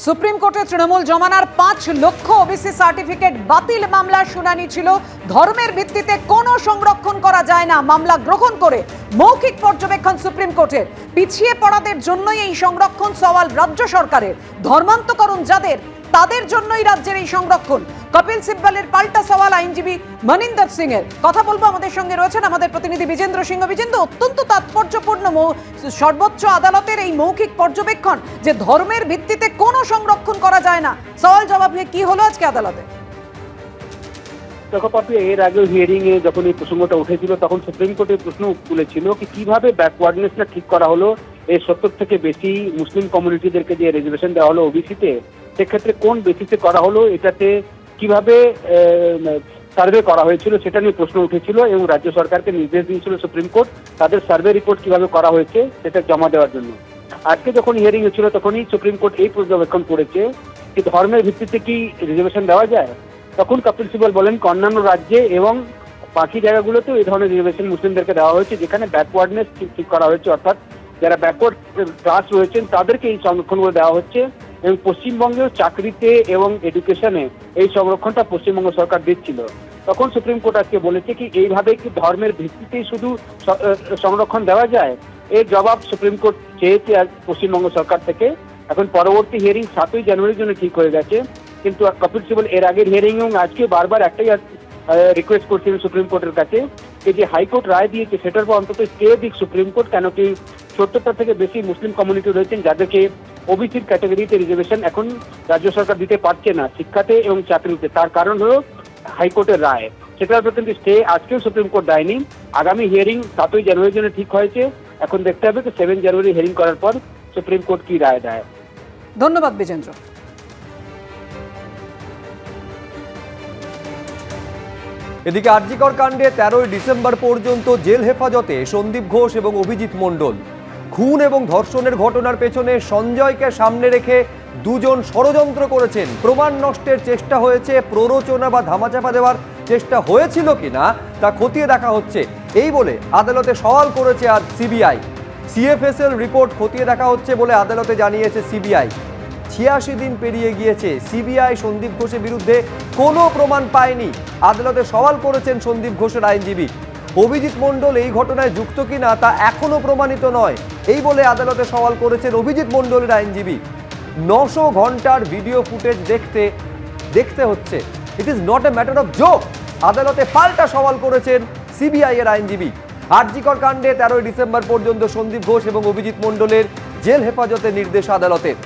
Supreme কোর্টে তৃণমূল জমানার 5 লক্ষ ওবিসি সার্টিফিকেট বাতিল মামলার শুনানি ছিল। ধর্মের ভিত্তিতে কোনো সংরক্ষণ করা যায় না মামলা গ্রহণ করে মৌখিক পর্যবেক্ষণ সুপ্রিম কোর্টের। পিছিয়ে পড়াদের জন্যই এই সংরক্ষণ, সওয়াল রাজ্য সরকারের। ধর্মান্তকরণ যাদের, তাদের জন্যই রাজ্যের এই সংরক্ষণ। কপিল সিব্বলের পাল্টা সওয়াল আইনজীবী মনিন্দর সিং এর। কথা বলবো, আমাদের সঙ্গে রয়েছেন আমাদের প্রতিনিধি বিজেন্দ্র সিংহ। বিজেন্দ্র, অত্যন্ত তাৎপর্যপূর্ণ সর্বোচ্চ আদালতের এই মৌখিক পর্যবেক্ষণ যে ধর্মের ভিত্তিতে কোনো সংরক্ষণ করা যায় না, সওয়াল জবাব নিয়ে কি হলো আজকে আদালতে? দেখো পাপি, এর আগে হিয়ারিং এ যখন এই প্রসঙ্গটা উঠেছিল তখন সুপ্রিম কোর্টে প্রশ্ন তুলেছিল কি কিভাবে ব্যাকওয়ার্ডনেসটা ঠিক করা হলো। এই 70 থেকে বেশি মুসলিম কমিউনিটিদেরকে যে রিজার্ভেশন দেওয়া হলো ওবিসিতে, সেক্ষেত্রে কোন বেসিসে করা হলো, এটাতে কিভাবে সার্ভে করা হয়েছিল সেটা নিয়ে প্রশ্ন উঠেছিল এবং রাজ্য সরকারকে নির্দেশ দিয়েছিল সুপ্রিম কোর্ট তাদের সার্ভে রিপোর্ট কিভাবে করা হয়েছে সেটা জমা দেওয়ার জন্য। আজকে যখন হিয়ারিং হচ্ছিল তখনই সুপ্রিম কোর্ট এই পর্যবেক্ষণ করেছে যে ধর্মের ভিত্তিতে কি রিজার্ভেশন দেওয়া যায়। তখন কপিল সিব্বল বলেন অন্যান্য রাজ্যে এবং বাকি জায়গাগুলোতেও এই ধরনের রিজার্ভেশন মুসলিমদেরকে দেওয়া হয়েছে, যেখানে ব্যাকওয়ার্ডনেস ঠিক করা হয়েছে, অর্থাৎ যারা ব্যাকওয়ার্ড ক্লাস রয়েছেন তাদেরকে এই সংরক্ষণগুলো দেওয়া হচ্ছে। এবং পশ্চিমবঙ্গেও চাকরিতে এবং এডুকেশনে এই সংরক্ষণটা পশ্চিমবঙ্গ সরকার দিচ্ছিল। তখন সুপ্রিম কোর্ট আজকে বলেছে কি এইভাবে কি ধর্মের ভিত্তিতেই শুধু সংরক্ষণ দেওয়া যায়। এর জবাব সুপ্রিম কোর্ট চেয়েছে আজ পশ্চিমবঙ্গ সরকার থেকে। এখন পরবর্তী হিয়ারিং 7ই জানুয়ারির জন্য ঠিক হয়ে গেছে, কিন্তু কপিল সিব্বল এর আগের হিয়ারিং এবং আজকে বারবার একটাই রিকোয়েস্ট করছিলেন সুপ্রিম কোর্টের কাছে যে হাইকোর্ট রায় দিয়েছে সেটার পর অন্তত স্টে দিক সুপ্রিম কোর্ট। কেন কি 70টা থেকে বেশি মুসলিম কমিউনিটি রয়েছেন যাদেরকে ওবিসির ক্যাটাগরিতে রিজার্ভেশন এখন রাজ্য সরকার দিতে পারছে না শিক্ষাতে এবং চাকরিতে। তার কারণ হলো হাইকোর্টের রায়। সেটার উপর কিন্তু স্টে আজকেও সুপ্রিম কোর্ট দেয়নি। আগামী হিয়ারিং 7ই জানুয়ারির জন্য ঠিক হয়েছে। এখন দেখতে হবে যে 7 জানুয়ারি হিয়ারিং করার পর সুপ্রিম কোর্ট কি রায় দেয়। ধন্যবাদ বিজেন্দ্র। এদিকে আরজিকর কাণ্ডে 13ই ডিসেম্বর পর্যন্ত জেল হেফাজতে সন্দীপ ঘোষ এবং অভিজিৎ মণ্ডল। খুন এবং ধর্ষণের ঘটনার পেছনে সঞ্জয়কে সামনে রেখে দুজন ষড়যন্ত্র করেছেন। প্রমাণ নষ্টের চেষ্টা হয়েছে, প্ররোচনা বা ধামাচাপা দেওয়ার চেষ্টা হয়েছিল কিনা তা খতিয়ে দেখা হচ্ছে, এই বলে আদালতে সওয়াল করেছে আজ সিবিআই। সিএফএসএল রিপোর্ট খতিয়ে দেখা হচ্ছে বলে আদালতে জানিয়েছে সিবিআই। 86 দিন পেরিয়ে গিয়েছে, সিবিআই সন্দীপ ঘোষের বিরুদ্ধে কোনো প্রমাণ পায়নি। আদালতে সওয়াল করেছেন সন্দীপ ঘোষের আইনজীবী। অভিজিৎ মণ্ডল এই ঘটনায় যুক্ত কিনা তা এখনো প্রমাণিত নয়, এই বলে আদালতে সওয়াল করেছেন অভিজিৎ মণ্ডলের আইনজীবী। 900 ঘন্টার ভিডিও ফুটেজ দেখতে হচ্ছে, it is not a matter of joke. আদালতে পাল্টা সওয়াল করেছেন সিবিআই এর আইনজীবী। আরজিকর কাণ্ডে 13ই ডিসেম্বর পর্যন্ত সন্দীপ ঘোষ এবং অভিজিৎ মণ্ডলের জেল হেফাজতের নির্দেশ আদালতের।